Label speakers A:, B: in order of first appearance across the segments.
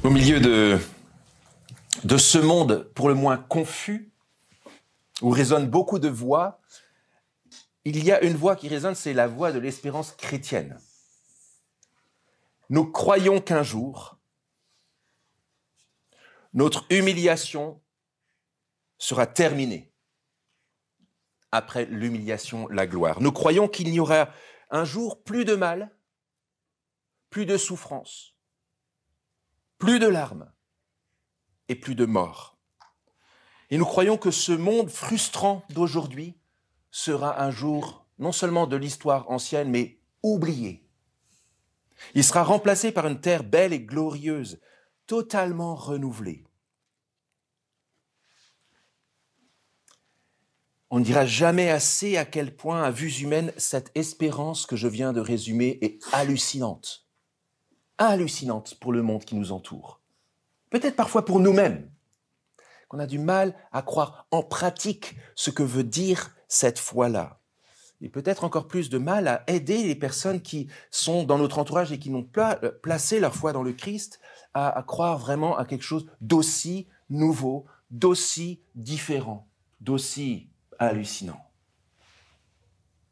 A: Au milieu de ce monde pour le moins confus, où résonnent beaucoup de voix, il y a une voix qui résonne, c'est la voix de l'espérance chrétienne. Nous croyons qu'un jour, notre humiliation sera terminée. Après l'humiliation, la gloire. Nous croyons qu'il n'y aura un jour plus de mal, plus de souffrance, plus de larmes et plus de mort. Et nous croyons que ce monde frustrant d'aujourd'hui sera un jour non seulement de l'histoire ancienne, mais oublié. Il sera remplacé par une terre belle et glorieuse, totalement renouvelée. On ne dira jamais assez à quel point, à vue humaine, cette espérance que je viens de résumer est hallucinante. Hallucinante pour le monde qui nous entoure. Peut-être parfois pour nous-mêmes, qu'on a du mal à croire en pratique ce que veut dire cette foi-là. Et peut-être encore plus de mal à aider les personnes qui sont dans notre entourage et qui n'ont pas placé leur foi dans le Christ à croire vraiment à quelque chose d'aussi nouveau, d'aussi différent, d'aussi hallucinant.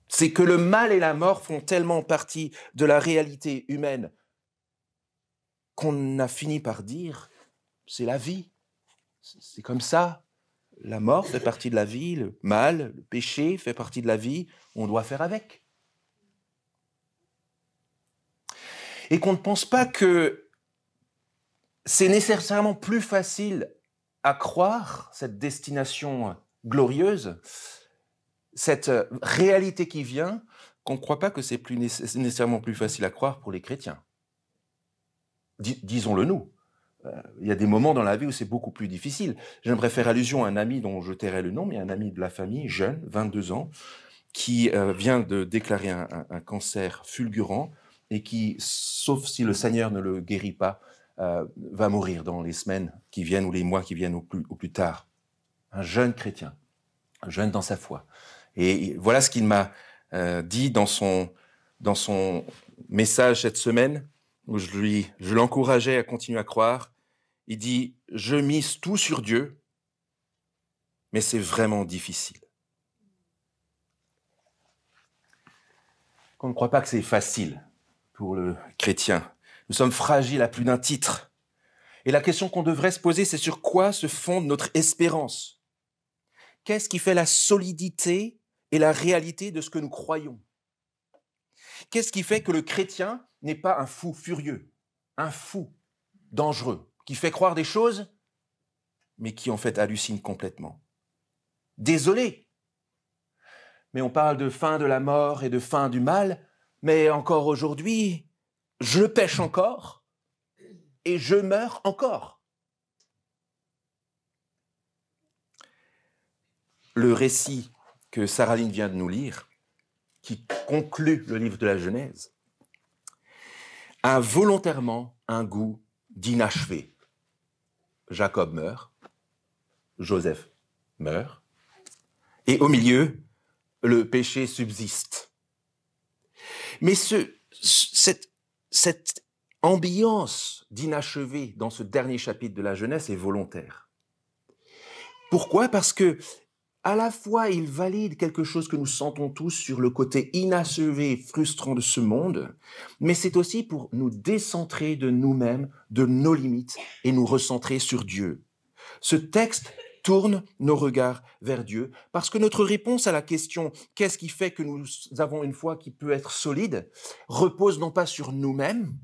A: C'est que le mal et la mort font tellement partie de la réalité humaine qu'on a fini par dire, c'est la vie, c'est comme ça. La mort fait partie de la vie, le mal, le péché fait partie de la vie, on doit faire avec. Et qu'on ne pense pas que c'est nécessairement plus facile à croire cette destination glorieuse, cette réalité qui vient, qu'on ne croit pas que c'est nécessairement plus facile à croire pour les chrétiens. Disons-le nous. Il y a des moments dans la vie où c'est beaucoup plus difficile. J'aimerais faire allusion à un ami dont je tairai le nom, mais un ami de la famille, jeune, 22 ans, qui vient de déclarer un cancer fulgurant et qui, sauf si le Seigneur ne le guérit pas, va mourir dans les semaines qui viennent ou les mois qui viennent au plus tard. Un jeune chrétien, un jeune dans sa foi. Et voilà ce qu'il m'a dit dans son message cette semaine, où je l'encourageais à continuer à croire. Il dit « Je mise tout sur Dieu, mais c'est vraiment difficile. » On ne croit pas que c'est facile pour le chrétien. Nous sommes fragiles à plus d'un titre. Et la question qu'on devrait se poser, c'est sur quoi se fonde notre espérance? Qu'est-ce qui fait la solidité et la réalité de ce que nous croyons? Qu'est-ce qui fait que le chrétien n'est pas un fou furieux, un fou dangereux, qui fait croire des choses, mais qui en fait hallucine complètement? Désolé, mais on parle de fin de la mort et de fin du mal, mais encore aujourd'hui, je pêche encore et je meurs encore. Le récit que Saraline vient de nous lire, qui conclut le livre de la Genèse, a volontairement un goût d'inachevé. Jacob meurt, Joseph meurt, et au milieu, le péché subsiste. Mais cette ambiance d'inachevé dans ce dernier chapitre de la Genèse est volontaire. Pourquoi? Parce que à la fois, il valide quelque chose que nous sentons tous sur le côté inachevé et frustrant de ce monde, mais c'est aussi pour nous décentrer de nous-mêmes, de nos limites, et nous recentrer sur Dieu. Ce texte tourne nos regards vers Dieu, parce que notre réponse à la question « qu'est-ce qui fait que nous avons une foi qui peut être solide ?» repose non pas sur nous-mêmes,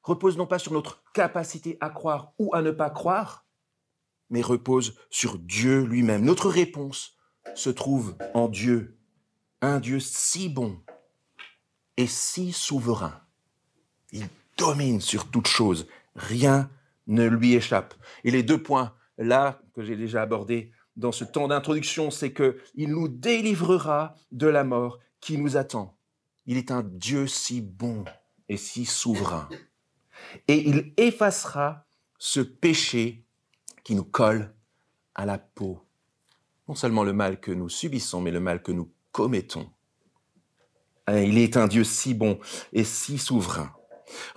A: repose non pas sur notre capacité à croire ou à ne pas croire, mais repose sur Dieu lui-même. Notre réponse se trouve en Dieu, un Dieu si bon et si souverain. Il domine sur toute chose, rien ne lui échappe. Et les deux points là que j'ai déjà abordés dans ce temps d'introduction, c'est qu'il nous délivrera de la mort qui nous attend. Il est un Dieu si bon et si souverain. Et il effacera ce péché qui nous colle à la peau. Non seulement le mal que nous subissons, mais le mal que nous commettons. Il est un Dieu si bon et si souverain.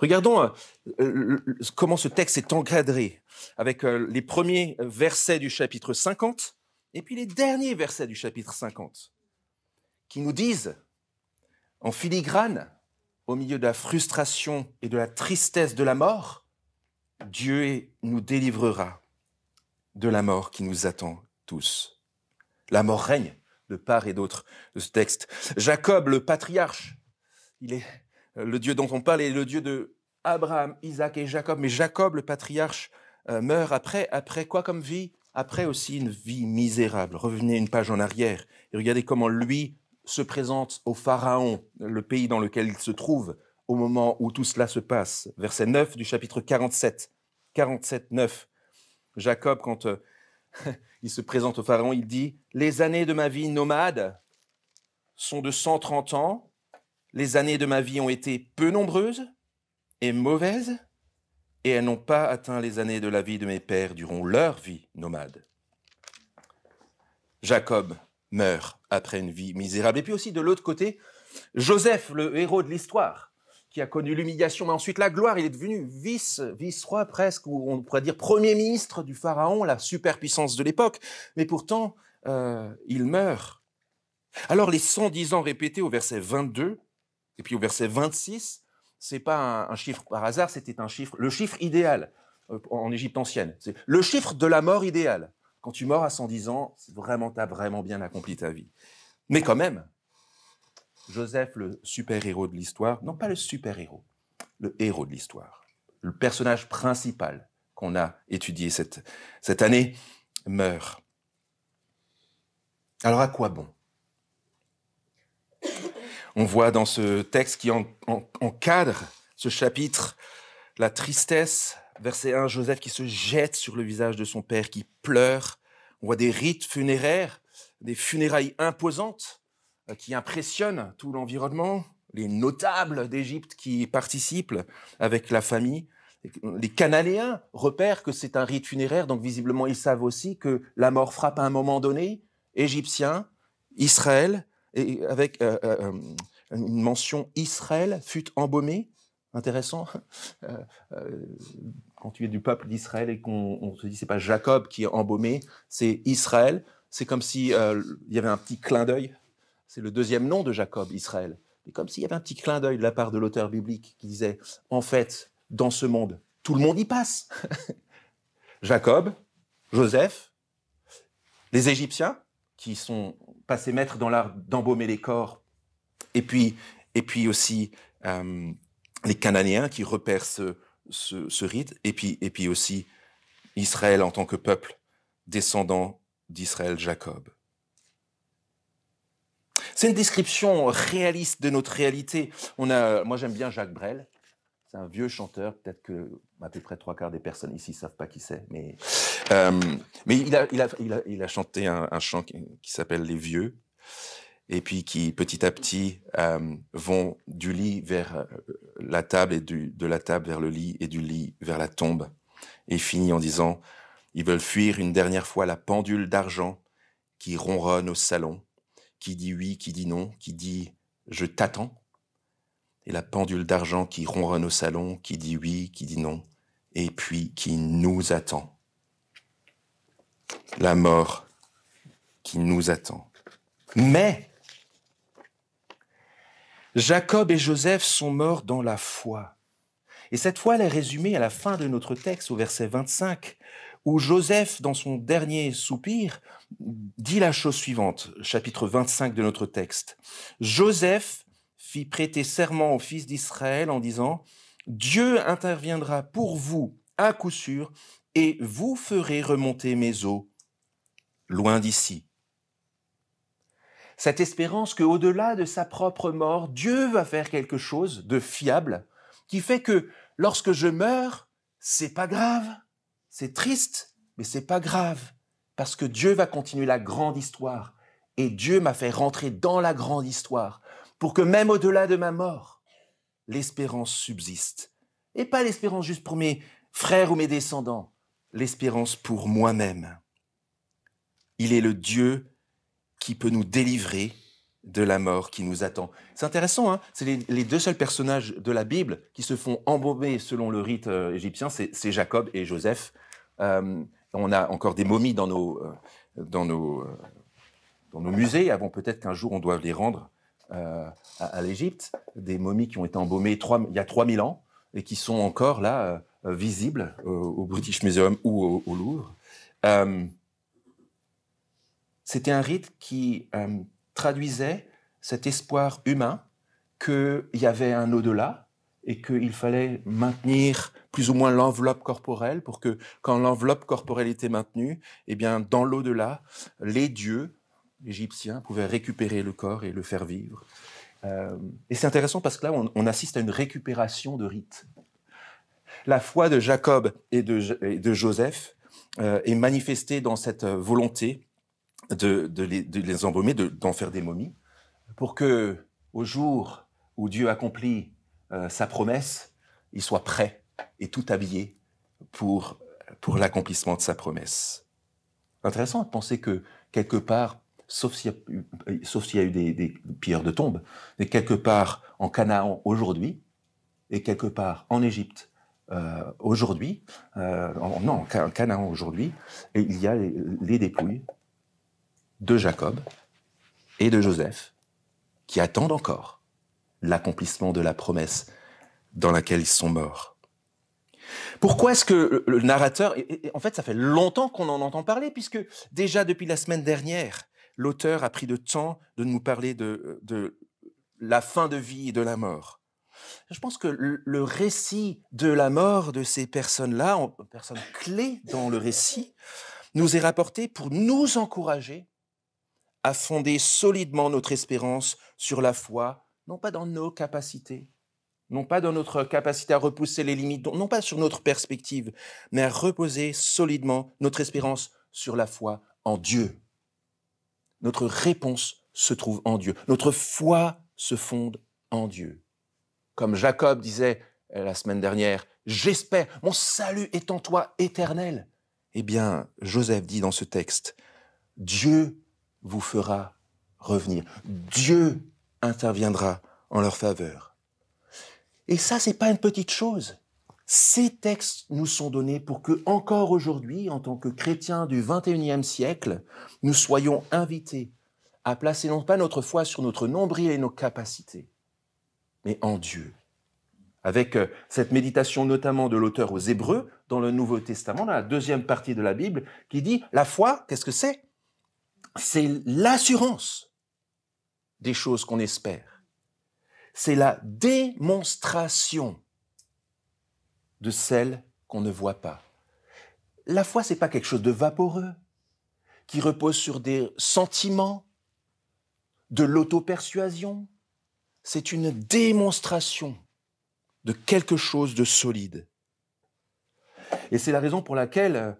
A: Regardons comment ce texte est encadré avec les premiers versets du chapitre 50 et puis les derniers versets du chapitre 50 qui nous disent, en filigrane, au milieu de la frustration et de la tristesse de la mort, Dieu nous délivrera de la mort qui nous attend tous. La mort règne de part et d'autre de ce texte. Jacob, le patriarche, il est le Dieu dont on parle est le Dieu de Abraham, Isaac et Jacob. Mais Jacob, le patriarche, meurt après quoi comme vie? Après aussi une vie misérable. Revenez une page en arrière et regardez comment lui se présente au Pharaon, le pays dans lequel il se trouve, au moment où tout cela se passe. Verset 9 du chapitre 47, 9. Jacob, quand il se présente au Pharaon, il dit « Les années de ma vie nomade sont de 130 ans. Les années de ma vie ont été peu nombreuses et mauvaises, et elles n'ont pas atteint les années de la vie de mes pères durant leur vie nomade. » Jacob meurt après une vie misérable. Et puis aussi de l'autre côté, Joseph, le héros de l'histoire, qui a connu l'humiliation, mais ensuite la gloire. Il est devenu vice-roi presque, ou on pourrait dire premier ministre du Pharaon, la superpuissance de l'époque. Mais pourtant, il meurt. Alors les 110 ans répétés au verset 22 et puis au verset 26, c'est pas un chiffre par hasard, c'était le chiffre idéal en Égypte ancienne. C'est le chiffre de la mort idéale. Quand tu mors à 110 ans, tu as vraiment bien accompli ta vie. Mais quand même, Joseph, le super-héros de l'histoire, non pas le super-héros, le héros de l'histoire, le personnage principal qu'on a étudié cette année, meurt. Alors à quoi bon? On voit dans ce texte qui encadre ce chapitre la tristesse. Verset 1, Joseph qui se jette sur le visage de son père, qui pleure. On voit des rites funéraires, des funérailles imposantes qui impressionnent tout l'environnement. Les notables d'Égypte qui participent avec la famille. Les Cananéens repèrent que c'est un rite funéraire, donc visiblement ils savent aussi que la mort frappe à un moment donné. Égyptiens, Israël, et avec une mention Israël fut embaumé. Intéressant. Quand tu es du peuple d'Israël et qu'on se dit c'est pas Jacob qui est embaumé, c'est Israël. C'est comme si il y avait un petit clin d'œil. C'est le deuxième nom de Jacob, Israël. C'est comme s'il y avait un petit clin d'œil de la part de l'auteur biblique qui disait en fait, dans ce monde, tout le monde y passe. Jacob, Joseph, les Égyptiens qui sont passés maîtres dans l'art d'embaumer les corps, et puis aussi les Cananéens qui repèrent ce rite, et puis aussi Israël en tant que peuple, descendant d'Israël, Jacob. C'est une description réaliste de notre réalité. Moi, j'aime bien Jacques Brel. C'est un vieux chanteur, peut-être que à peu près 3/4 des personnes ici ne savent pas qui c'est, mais il a chanté un chant qui s'appelle Les Vieux, et puis qui petit à petit vont du lit vers la table et de la table vers le lit et du lit vers la tombe, et finit en disant « Ils veulent fuir une dernière fois la pendule d'argent qui ronronne au salon, qui dit oui, qui dit non, qui dit « je t'attends ». Et la pendule d'argent qui ronronne au salon, qui dit oui, qui dit non, et puis qui nous attend. La mort qui nous attend. Mais Jacob et Joseph sont morts dans la foi. Et cette foi, elle est résumée à la fin de notre texte, au verset 25, où Joseph, dans son dernier soupir, dit la chose suivante, chapitre 25 de notre texte. Joseph fit prêter serment aux fils d'Israël en disant « Dieu interviendra pour vous à coup sûr, et vous ferez remonter mes eaux loin d'ici. » Cette espérance qu'au-delà de sa propre mort, Dieu va faire quelque chose de fiable, qui fait que lorsque je meurs, c'est pas grave, c'est triste, mais c'est pas grave, parce que Dieu va continuer la grande histoire, et Dieu m'a fait rentrer dans la grande histoire, pour que même au-delà de ma mort, l'espérance subsiste. Et pas l'espérance juste pour mes frères ou mes descendants, l'espérance pour moi-même. Il est le Dieu qui peut nous délivrer de la mort qui nous attend. C'est intéressant, hein, c'est les deux seuls personnages de la Bible qui se font embaumer selon le rite égyptien, c'est Jacob et Joseph. On a encore des momies dans nos, dans nos musées, avant peut-être qu'un jour on doive les rendre à l'Égypte, des momies qui ont été embaumées il y a 3000 ans et qui sont encore là, visibles au British Museum ou au Louvre. C'était un rite qui traduisait cet espoir humain qu'il y avait un au-delà et qu'il fallait maintenir plus ou moins l'enveloppe corporelle pour que, quand l'enveloppe corporelle était maintenue, eh bien, dans l'au-delà, les dieux égyptiens pouvaient récupérer le corps et le faire vivre. Et c'est intéressant parce que là, on assiste à une récupération de rites. La foi de Jacob et de Joseph est manifestée dans cette volonté de les embaumer, d'en faire des momies, pour que, au jour où Dieu accomplit sa promesse, il soit prêt et tout habillé pour l'accomplissement de sa promesse. Intéressant de penser que, quelque part, sauf s'il y a eu des pilleurs de tombes, mais quelque part en Canaan aujourd'hui, et quelque part en Égypte aujourd'hui, en Canaan aujourd'hui, et il y a les dépouilles de Jacob et de Joseph qui attendent encore l'accomplissement de la promesse dans laquelle ils sont morts. Pourquoi est-ce que le narrateur... En fait, ça fait longtemps qu'on en entend parler, puisque déjà depuis la semaine dernière, l'auteur a pris le temps de nous parler de la fin de vie et de la mort. Je pense que le récit de la mort de ces personnes-là, personnes clés dans le récit, nous est rapporté pour nous encourager à fonder solidement notre espérance sur la foi, non pas dans nos capacités, non pas dans notre capacité à repousser les limites, non pas sur notre perspective, mais à reposer solidement notre espérance sur la foi en Dieu. Notre réponse se trouve en Dieu. Notre foi se fonde en Dieu. Comme Jacob disait la semaine dernière, « J'espère, mon salut est en toi éternel. » Eh bien, Joseph dit dans ce texte, « Dieu vous fera revenir. Dieu interviendra en leur faveur. » Et ça, c'est pas une petite chose. Ces textes nous sont donnés pour que, encore aujourd'hui, en tant que chrétiens du XXIe siècle, nous soyons invités à placer non pas notre foi sur notre nombril et nos capacités, mais en Dieu. Avec cette méditation notamment de l'auteur aux Hébreux dans le Nouveau Testament, dans la deuxième partie de la Bible, qui dit, la foi, qu'est-ce que c'est ? C'est l'assurance des choses qu'on espère. C'est la démonstration de celles qu'on ne voit pas. La foi, c'est pas quelque chose de vaporeux, qui repose sur des sentiments, de l'auto-persuasion. C'est une démonstration de quelque chose de solide. Et c'est la raison pour laquelle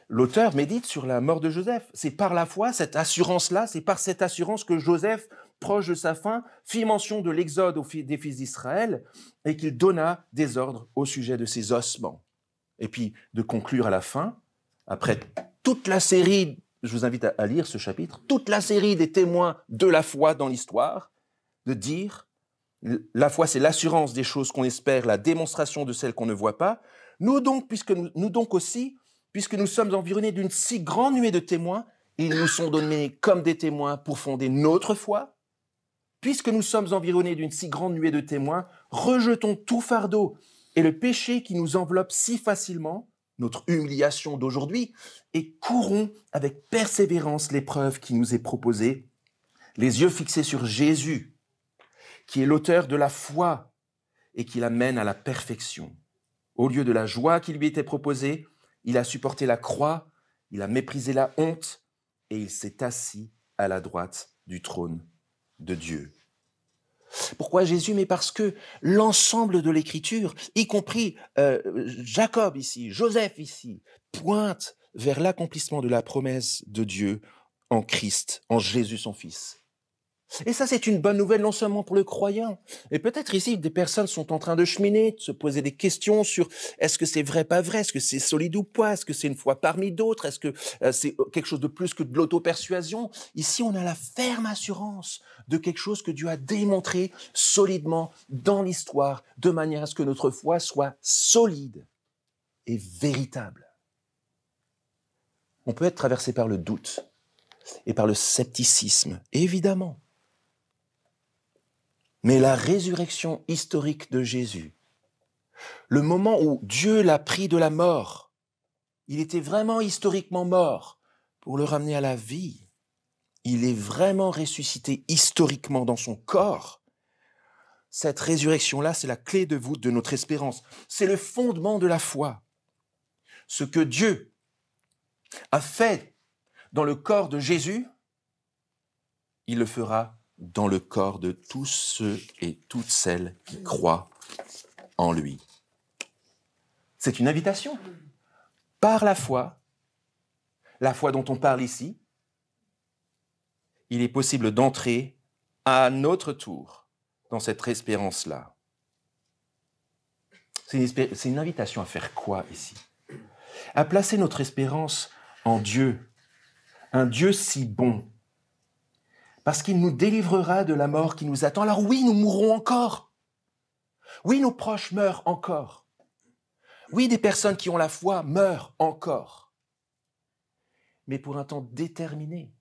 A: l'auteur médite sur la mort de Joseph. C'est par la foi, cette assurance-là, c'est par cette assurance que Joseph, proche de sa fin, fit mention de l'exode des fils d'Israël et qu'il donna des ordres au sujet de ses ossements. Et puis de conclure à la fin, après toute la série, je vous invite à lire ce chapitre, toute la série des témoins de la foi dans l'histoire, de dire, la foi c'est l'assurance des choses qu'on espère, la démonstration de celles qu'on ne voit pas. Nous donc aussi, puisque nous sommes environnés d'une si grande nuée de témoins, ils nous sont donnés comme des témoins pour fonder notre foi. Puisque nous sommes environnés d'une si grande nuée de témoins, rejetons tout fardeau et le péché qui nous enveloppe si facilement, notre humiliation d'aujourd'hui, et courons avec persévérance l'épreuve qui nous est proposée, les yeux fixés sur Jésus, qui est l'auteur de la foi et qui la mène à la perfection. Au lieu de la joie qui lui était proposée, il a supporté la croix, il a méprisé la honte et il s'est assis à la droite du trône de Dieu. Pourquoi Jésus ? Mais parce que l'ensemble de l'Écriture, y compris Jacob ici, Joseph ici, pointe vers l'accomplissement de la promesse de Dieu en Christ, en Jésus son Fils. Et ça, c'est une bonne nouvelle non seulement pour le croyant, mais peut-être ici, des personnes sont en train de cheminer, de se poser des questions sur est-ce que c'est vrai, pas vrai, est-ce que c'est solide ou pas, est-ce que c'est une foi parmi d'autres, est-ce que c'est quelque chose de plus que de l'auto-persuasion. Ici, on a la ferme assurance de quelque chose que Dieu a démontré solidement dans l'histoire, de manière à ce que notre foi soit solide et véritable. On peut être traversé par le doute et par le scepticisme, évidemment. Mais la résurrection historique de Jésus, le moment où Dieu l'a pris de la mort, il était vraiment historiquement mort pour le ramener à la vie. Il est vraiment ressuscité historiquement dans son corps. Cette résurrection-là, c'est la clé de voûte de notre espérance. C'est le fondement de la foi. Ce que Dieu a fait dans le corps de Jésus, il le fera dans le corps de tous ceux et toutes celles qui croient en lui. C'est une invitation. Par la foi dont on parle ici, il est possible d'entrer à notre tour dans cette espérance-là. C'est une invitation à faire quoi ici? À placer notre espérance en Dieu, un Dieu si bon, parce qu'il nous délivrera de la mort qui nous attend. Alors oui, nous mourrons encore. Oui, nos proches meurent encore. Oui, des personnes qui ont la foi meurent encore. Mais pour un temps déterminé.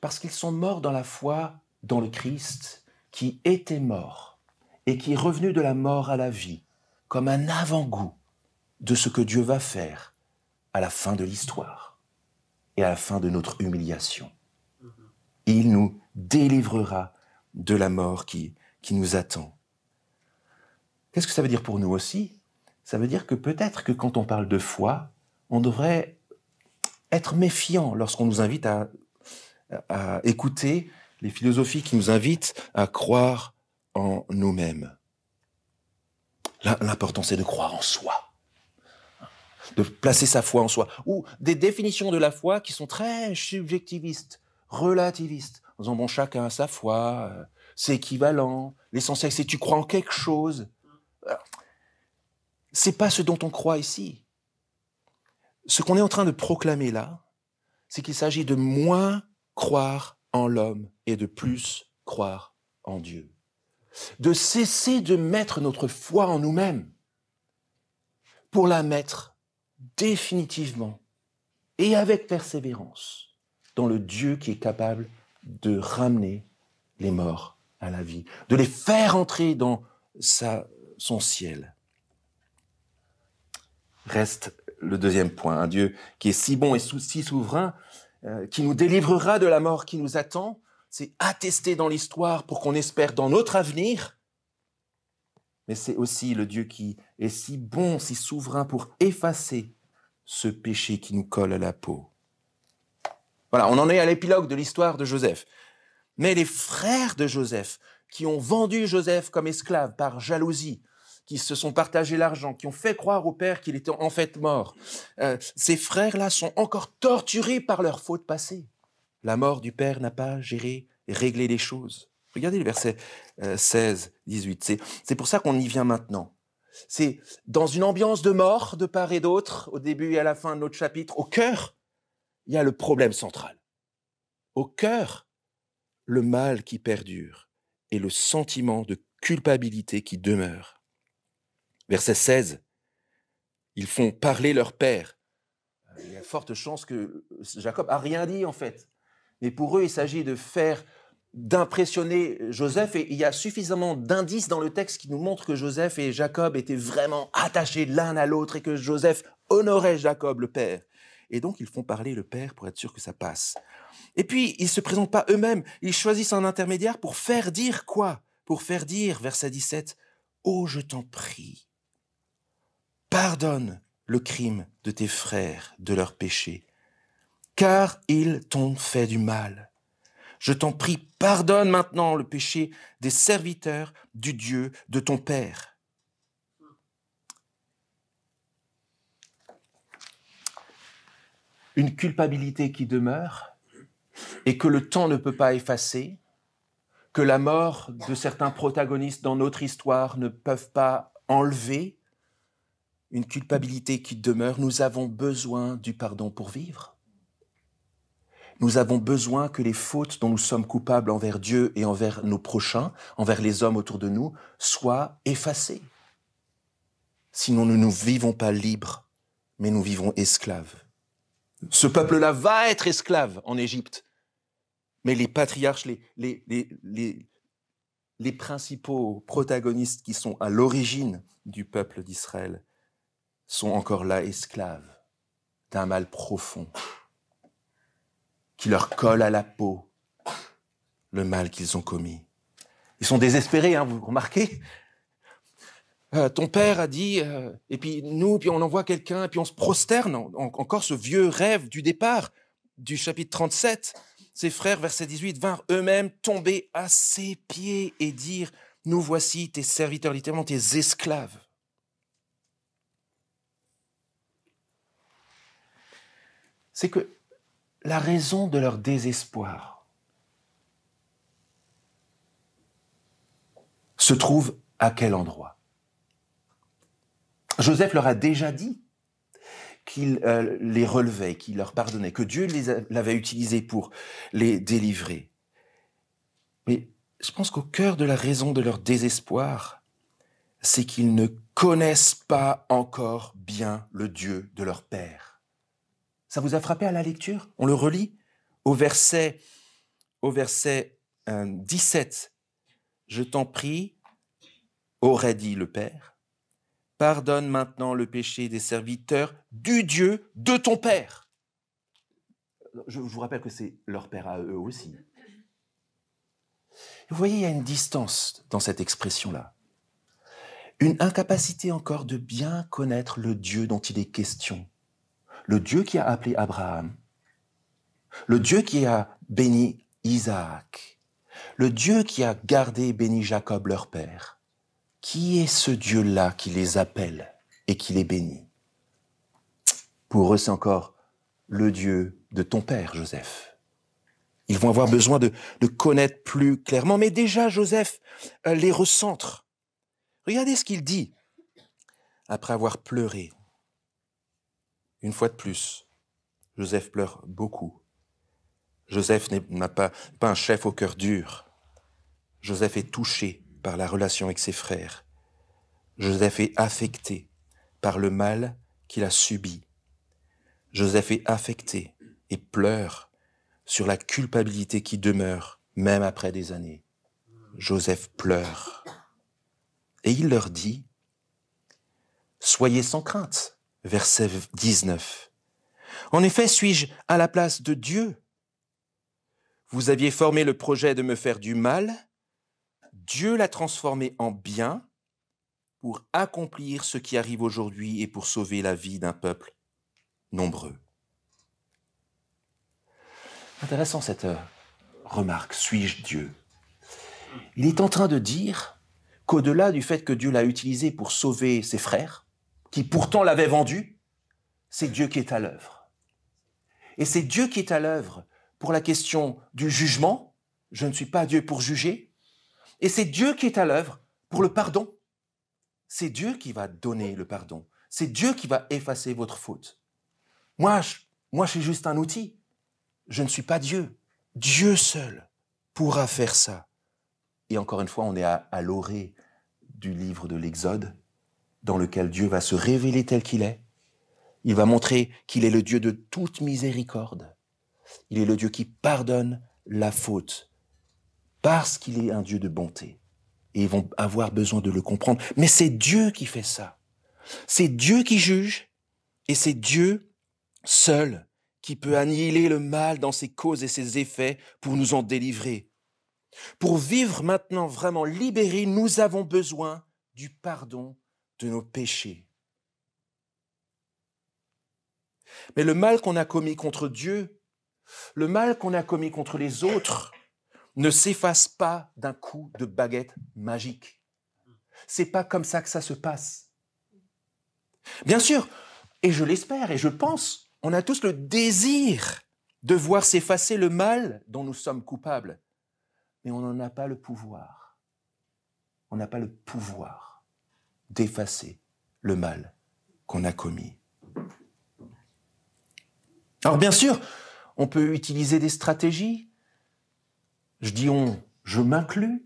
A: Parce qu'ils sont morts dans la foi dans le Christ qui était mort et qui est revenu de la mort à la vie comme un avant-goût de ce que Dieu va faire à la fin de l'histoire et à la fin de notre humiliation. Il nous délivrera de la mort qui nous attend. Qu'est-ce que ça veut dire pour nous aussi? Ça veut dire que peut-être que quand on parle de foi, on devrait être méfiant lorsqu'on nous invite à écouter les philosophies qui nous invitent à croire en nous-mêmes. L'important, c'est de croire en soi, de placer sa foi en soi, ou des définitions de la foi qui sont très subjectivistes, relativistes, en disant, bon, chacun a sa foi, c'est équivalent, l'essentiel, c'est tu crois en quelque chose. C'est pas ce dont on croit ici. Ce qu'on est en train de proclamer là, c'est qu'il s'agit de moins croire en l'homme et de plus croire en Dieu. De cesser de mettre notre foi en nous-mêmes pour la mettre définitivement et avec persévérance dans le Dieu qui est capable de ramener les morts à la vie, de les faire entrer dans son ciel. Reste le deuxième point, un Dieu qui est si bon et si souverain, qui nous délivrera de la mort qui nous attend, c'est attesté dans l'histoire pour qu'on espère dans notre avenir, mais c'est aussi le Dieu qui est si bon, si souverain pour effacer ce péché qui nous colle à la peau. Voilà, on en est à l'épilogue de l'histoire de Joseph. Mais les frères de Joseph, qui ont vendu Joseph comme esclave par jalousie, qui se sont partagés l'argent, qui ont fait croire au père qu'il était en fait mort, ces frères-là sont encore torturés par leur faute passée. La mort du père n'a pas réglé les choses. Regardez le verset 16, 18. C'est pour ça qu'on y vient maintenant. C'est dans une ambiance de mort de part et d'autre, au début et à la fin de notre chapitre, au cœur, il y a le problème central. Au cœur, le mal qui perdure et le sentiment de culpabilité qui demeure. Verset 16, ils font parler leur père. Il y a forte chance que Jacob a rien dit en fait. Mais pour eux, il s'agit d'impressionner Joseph, et il y a suffisamment d'indices dans le texte qui nous montrent que Joseph et Jacob étaient vraiment attachés l'un à l'autre et que Joseph honorait Jacob, le père. Et donc, ils font parler le père pour être sûr que ça passe. Et puis, ils ne se présentent pas eux-mêmes, ils choisissent un intermédiaire pour faire dire quoi? Pour faire dire, verset 17, « Oh, je t'en prie, pardonne le crime de tes frères, de leurs péchés, car ils t'ont fait du mal. Je t'en prie, pardonne maintenant le péché des serviteurs du Dieu de ton Père. » Une culpabilité qui demeure et que le temps ne peut pas effacer, que la mort de certains protagonistes dans notre histoire ne peuvent pas enlever une culpabilité qui demeure. Nous avons besoin du pardon pour vivre. Nous avons besoin que les fautes dont nous sommes coupables envers Dieu et envers nos prochains, envers les hommes autour de nous, soient effacées. Sinon, nous ne vivons pas libres, mais nous vivons esclaves. Ce peuple-là va être esclave en Égypte. Mais les patriarches, les principaux protagonistes qui sont à l'origine du peuple d'Israël sont encore là esclaves d'un mal profond qui leur colle à la peau le mal qu'ils ont commis. Ils sont désespérés, vous remarquez ? Ton père a dit, et puis nous, puis on envoie quelqu'un, et puis on se prosterne, encore ce vieux rêve du départ du chapitre 37. Ses frères, verset 18, vinrent eux-mêmes tomber à ses pieds et dire, nous voici tes serviteurs, littéralement tes esclaves. C'est que la raison de leur désespoir se trouve à quel endroit ? Joseph leur a déjà dit qu'il les relevait, qu'il leur pardonnait, que Dieu l'avait utilisé pour les délivrer. Mais je pense qu'au cœur de la raison de leur désespoir, c'est qu'ils ne connaissent pas encore bien le Dieu de leur père. Ça vous a frappé à la lecture ? On le relit au verset 17. « Je t'en prie, aurait dit le Père, pardonne maintenant le péché des serviteurs du Dieu de ton Père. » Je vous rappelle que c'est leur Père à eux aussi. Vous voyez, il y a une distance dans cette expression-là. Une incapacité encore de bien connaître le Dieu dont il est question. Le Dieu qui a appelé Abraham. Le Dieu qui a béni Isaac. Le Dieu qui a gardé et béni Jacob, leur père. Qui est ce Dieu-là qui les appelle et qui les bénit ? Pour eux, c'est encore le Dieu de ton père, Joseph. Ils vont avoir besoin de connaître plus clairement. Mais déjà, Joseph les recentre. Regardez ce qu'il dit après avoir pleuré. Une fois de plus, Joseph pleure beaucoup. Joseph n'a pas un chef au cœur dur. Joseph est touché par la relation avec ses frères. Joseph est affecté par le mal qu'il a subi. Joseph est affecté et pleure sur la culpabilité qui demeure même après des années. Joseph pleure. Et il leur dit, « Soyez sans crainte », verset 19. « En effet, suis-je à la place de Dieu ? Vous aviez formé le projet de me faire du mal. Dieu l'a transformé en bien pour accomplir ce qui arrive aujourd'hui et pour sauver la vie d'un peuple nombreux. » Intéressant cette remarque, suis-je Dieu ? Il est en train de dire qu'au-delà du fait que Dieu l'a utilisé pour sauver ses frères, qui pourtant l'avaient vendu, c'est Dieu qui est à l'œuvre. Et c'est Dieu qui est à l'œuvre pour la question du jugement. Je ne suis pas Dieu pour juger. Et c'est Dieu qui est à l'œuvre pour le pardon. C'est Dieu qui va donner le pardon. C'est Dieu qui va effacer votre faute. Moi, je suis juste un outil. Je ne suis pas Dieu. Dieu seul pourra faire ça. Et encore une fois, on est à l'orée du livre de l'Exode, dans lequel Dieu va se révéler tel qu'il est. Il va montrer qu'il est le Dieu de toute miséricorde. Il est le Dieu qui pardonne la faute, parce qu'il est un Dieu de bonté. Et ils vont avoir besoin de le comprendre. Mais c'est Dieu qui fait ça. C'est Dieu qui juge, et c'est Dieu seul qui peut annihiler le mal dans ses causes et ses effets pour nous en délivrer. Pour vivre maintenant vraiment libérés, nous avons besoin du pardon de nos péchés. Mais le mal qu'on a commis contre Dieu, le mal qu'on a commis contre les autres, ne s'efface pas d'un coup de baguette magique. C'est pas comme ça que ça se passe. Bien sûr, et je l'espère et je pense, on a tous le désir de voir s'effacer le mal dont nous sommes coupables. mais on n'en a pas le pouvoir. On n'a pas le pouvoir d'effacer le mal qu'on a commis. Alors bien sûr, on peut utiliser des stratégies. Je dis on, je m'inclus.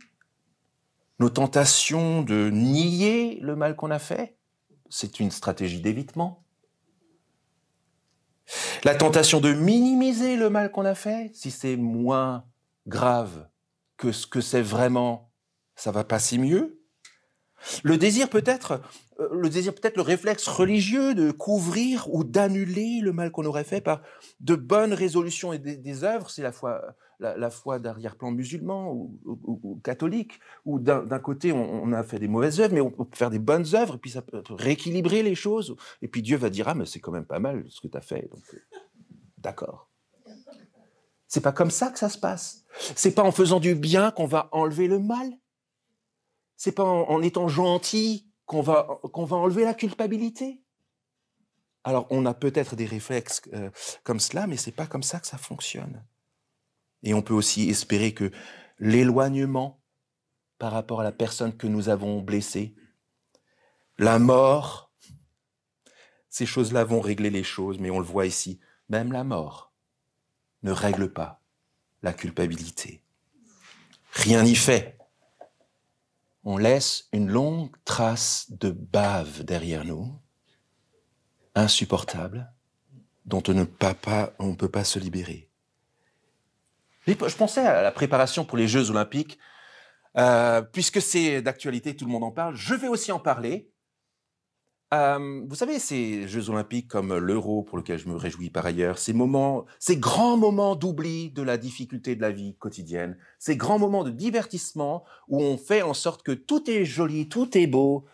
A: Nos tentations de nier le mal qu'on a fait, c'est une stratégie d'évitement. La tentation de minimiser le mal qu'on a fait, si c'est moins grave que ce que c'est vraiment, ça va passer mieux. Le désir peut-être le réflexe religieux de couvrir ou d'annuler le mal qu'on aurait fait par de bonnes résolutions et des œuvres, c'est la foi d'arrière-plan musulman ou catholique, où d'un côté on a fait des mauvaises œuvres, mais on peut faire des bonnes œuvres, et puis ça peut rééquilibrer les choses, et puis Dieu va dire « Ah, mais c'est quand même pas mal ce que tu as fait, donc d'accord ». C'est pas comme ça que ça se passe. C'est pas en faisant du bien qu'on va enlever le mal. C'est pas en étant gentil qu'on va enlever la culpabilité. Alors, on a peut-être des réflexes comme cela, mais c'est pas comme ça que ça fonctionne. Et on peut aussi espérer que l'éloignement par rapport à la personne que nous avons blessée, la mort, ces choses-là vont régler les choses, mais on le voit ici, même la mort ne règle pas la culpabilité. Rien n'y fait. On laisse une longue trace de bave derrière nous, insupportable, dont on ne peut pas se libérer. Je pensais à la préparation pour les Jeux Olympiques, puisque c'est d'actualité, tout le monde en parle, je vais aussi en parler. Vous savez, ces Jeux Olympiques comme l'Euro, pour lequel je me réjouis par ailleurs, ces grands moments d'oubli de la difficulté de la vie quotidienne, ces grands moments de divertissement où on fait en sorte que tout est joli, tout est beau,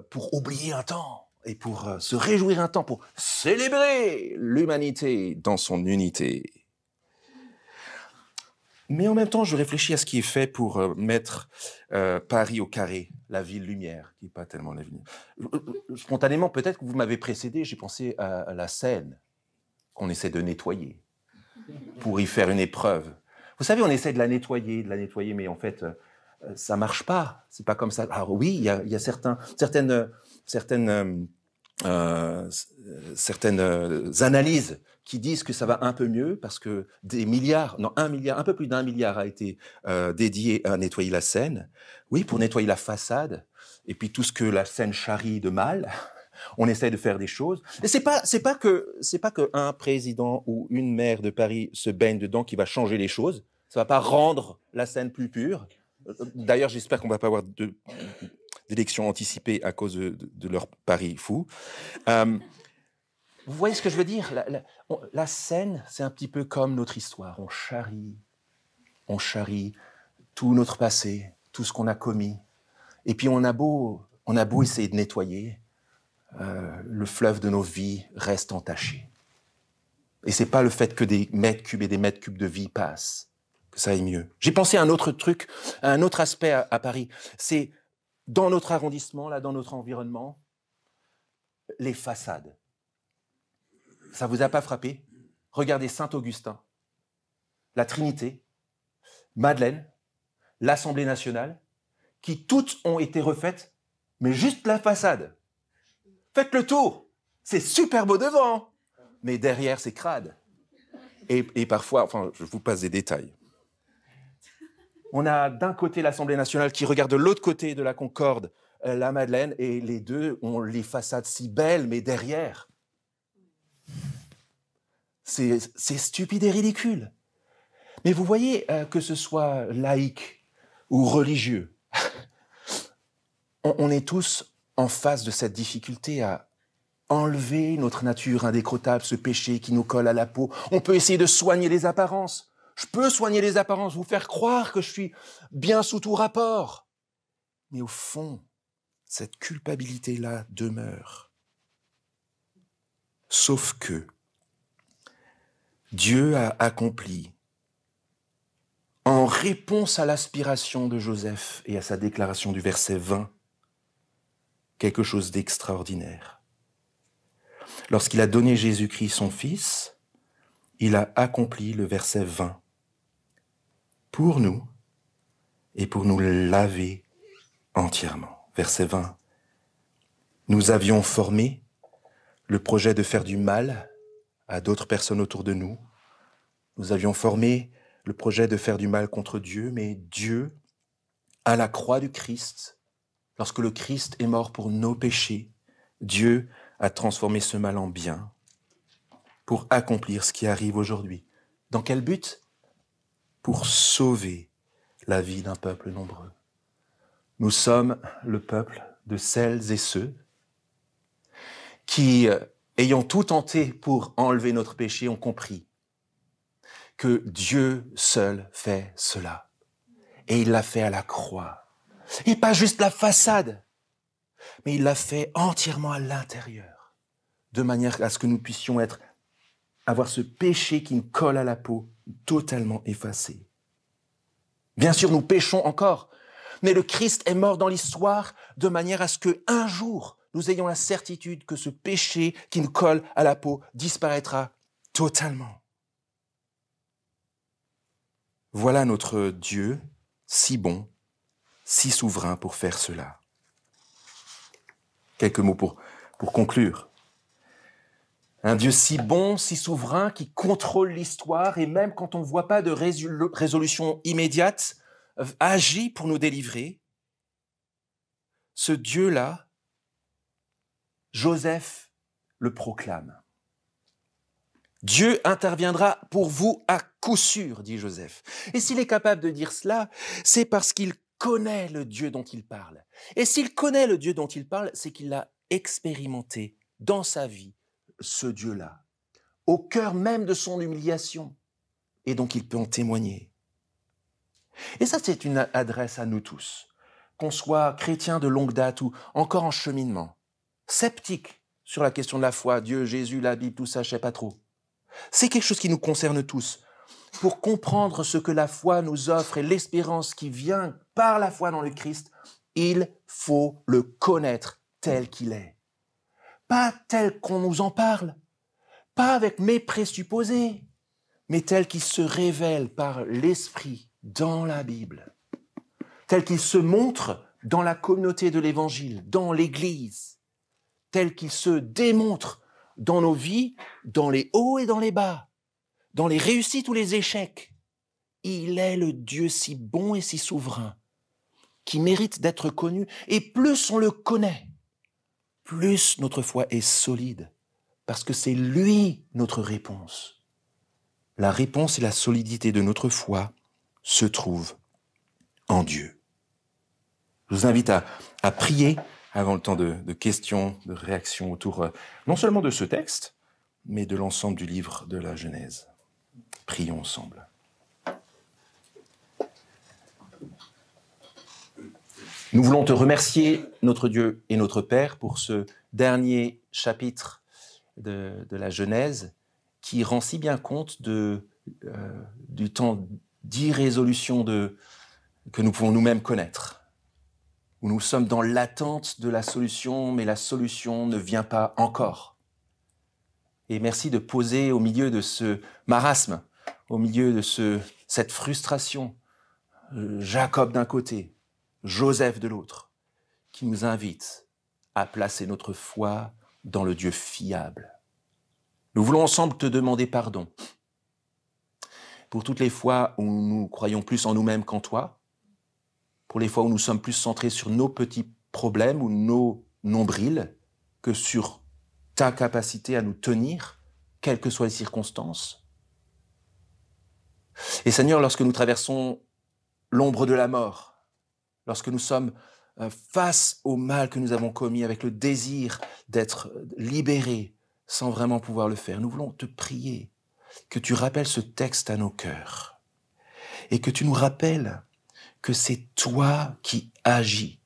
A: pour oublier un temps et pour se réjouir un temps, pour célébrer l'humanité dans son unité. Mais en même temps, je réfléchis à ce qui est fait pour mettre Paris au carré, la ville lumière, qui n'est pas tellement l'avenir. Spontanément, peut-être que vous m'avez précédé, j'ai pensé à la Seine, qu'on essaie de nettoyer, pour y faire une épreuve. Vous savez, on essaie de la nettoyer, mais en fait, ça marche pas. C'est pas comme ça. Alors oui, il y a certaines analyses qui disent que ça va un peu mieux parce que un peu plus d'1 milliard a été dédié à nettoyer la Seine. Oui, pour nettoyer la façade et puis tout ce que la Seine charrie de mal. On essaie de faire des choses. Et c'est pas que un président ou une maire de Paris se baigne dedans qui va changer les choses. Ça va pas rendre la Seine plus pure. D'ailleurs, j'espère qu'on va pas avoir d'élections anticipées à cause de leur pari fou. Vous voyez ce que je veux dire? La Seine, c'est un petit peu comme notre histoire. On charrie tout notre passé, tout ce qu'on a commis. Et puis on a beau essayer de nettoyer, le fleuve de nos vies reste entaché. Et c'est pas le fait que des mètres cubes et des mètres cubes de vie passent que ça aille mieux. J'ai pensé à un autre truc, à un autre aspect à Paris. C'est dans notre arrondissement, là, dans notre environnement, les façades. Ça vous a pas frappé? Regardez Saint-Augustin, la Trinité, Madeleine, l'Assemblée nationale, qui toutes ont été refaites, mais juste la façade. Faites le tour, c'est super beau devant, mais derrière c'est crade. Et parfois, enfin, je vous passe des détails. On a d'un côté l'Assemblée nationale qui regarde de l'autre côté de la Concorde la Madeleine, et les deux ont les façades si belles, mais derrière, c'est stupide et ridicule. Mais vous voyez, que ce soit laïque ou religieux, on est tous en face de cette difficulté à enlever notre nature indécrottable, ce péché qui nous colle à la peau. On peut essayer de soigner les apparences. Je peux soigner les apparences, vous faire croire que je suis bien sous tout rapport. Mais au fond, cette culpabilité-là demeure. Sauf que Dieu a accompli, en réponse à l'aspiration de Joseph et à sa déclaration du verset 20, quelque chose d'extraordinaire. Lorsqu'il a donné Jésus-Christ son Fils, il a accompli le verset 20. Pour nous, et pour nous laver entièrement. Verset 20. Nous avions formé le projet de faire du mal à d'autres personnes autour de nous. Nous avions formé le projet de faire du mal contre Dieu, mais Dieu, à la croix du Christ, lorsque le Christ est mort pour nos péchés, Dieu a transformé ce mal en bien pour accomplir ce qui arrive aujourd'hui. Dans quel but ? Pour sauver la vie d'un peuple nombreux. Nous sommes le peuple de celles et ceux qui, ayant tout tenté pour enlever notre péché, ont compris que Dieu seul fait cela. Et il l'a fait à la croix. Et pas juste la façade, mais il l'a fait entièrement à l'intérieur, de manière à ce que nous puissions avoir ce péché qui nous colle à la peau, totalement effacé. Bien sûr, nous péchons encore, mais le Christ est mort dans l'histoire de manière à ce qu'un jour, nous ayons la certitude que ce péché qui nous colle à la peau disparaîtra totalement. Voilà notre Dieu, si bon, si souverain pour faire cela. Quelques mots pour conclure. Un Dieu si bon, si souverain, qui contrôle l'histoire et même quand on ne voit pas de résolution immédiate, agit pour nous délivrer. Ce Dieu-là, Joseph le proclame. Dieu interviendra pour vous à coup sûr, dit Joseph. Et s'il est capable de dire cela, c'est parce qu'il connaît le Dieu dont il parle. Et s'il connaît le Dieu dont il parle, c'est qu'il l'a expérimenté dans sa vie, ce Dieu-là, au cœur même de son humiliation. Et donc il peut en témoigner. Et ça, c'est une adresse à nous tous, qu'on soit chrétien de longue date ou encore en cheminement, sceptique sur la question de la foi, Dieu, Jésus, la Bible, tout ça, je ne sais pas trop. C'est quelque chose qui nous concerne tous. Pour comprendre ce que la foi nous offre et l'espérance qui vient par la foi dans le Christ, il faut le connaître tel qu'il est. Pas tel qu'on nous en parle, pas avec mes présupposés, mais tel qu'il se révèle par l'Esprit dans la Bible, tel qu'il se montre dans la communauté de l'Évangile, dans l'Église, tel qu'il se démontre dans nos vies, dans les hauts et dans les bas, dans les réussites ou les échecs. Il est le Dieu si bon et si souverain, qui mérite d'être connu, et plus on le connaît, plus notre foi est solide, parce que c'est lui notre réponse. La réponse et la solidité de notre foi se trouvent en Dieu. Je vous invite à prier avant le temps de questions, de réactions autour non seulement de ce texte, mais de l'ensemble du livre de la Genèse. Prions ensemble. Nous voulons te remercier, notre Dieu et notre Père, pour ce dernier chapitre de la Genèse qui rend si bien compte du temps d'irrésolution que nous pouvons nous-mêmes connaître, où nous sommes dans l'attente de la solution, mais la solution ne vient pas encore. Et merci de poser au milieu de ce marasme, au milieu de cette frustration, Jacob d'un côté, Joseph de l'autre, qui nous invite à placer notre foi dans le Dieu fiable. Nous voulons ensemble te demander pardon pour toutes les fois où nous croyons plus en nous-mêmes qu'en toi, pour les fois où nous sommes plus centrés sur nos petits problèmes ou nos nombrils que sur ta capacité à nous tenir, quelles que soient les circonstances. Et Seigneur, lorsque nous traversons l'ombre de la mort, lorsque nous sommes face au mal que nous avons commis avec le désir d'être libérés sans vraiment pouvoir le faire, nous voulons te prier que tu rappelles ce texte à nos cœurs et que tu nous rappelles que c'est toi qui agis.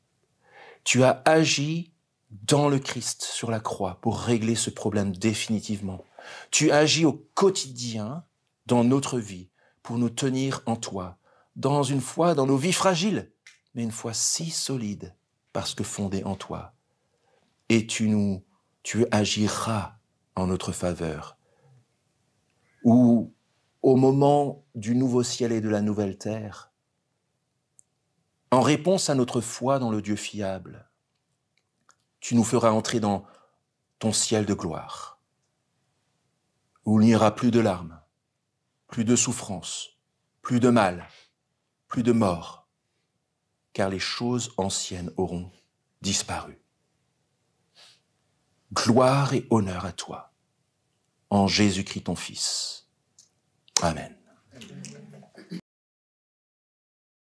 A: Tu as agi dans le Christ sur la croix pour régler ce problème définitivement. Tu agis au quotidien dans notre vie pour nous tenir en toi, dans une foi, dans nos vies fragiles, mais une foi si solide parce que fondée en toi. Et tu agiras en notre faveur. Ou au moment du nouveau ciel et de la nouvelle terre, En réponse à notre foi dans le Dieu fiable, tu nous feras entrer dans ton ciel de gloire, où il n'y aura plus de larmes, plus de souffrance, plus de mal, plus de mort, car les choses anciennes auront disparu. Gloire et honneur à toi, en Jésus-Christ ton Fils. Amen.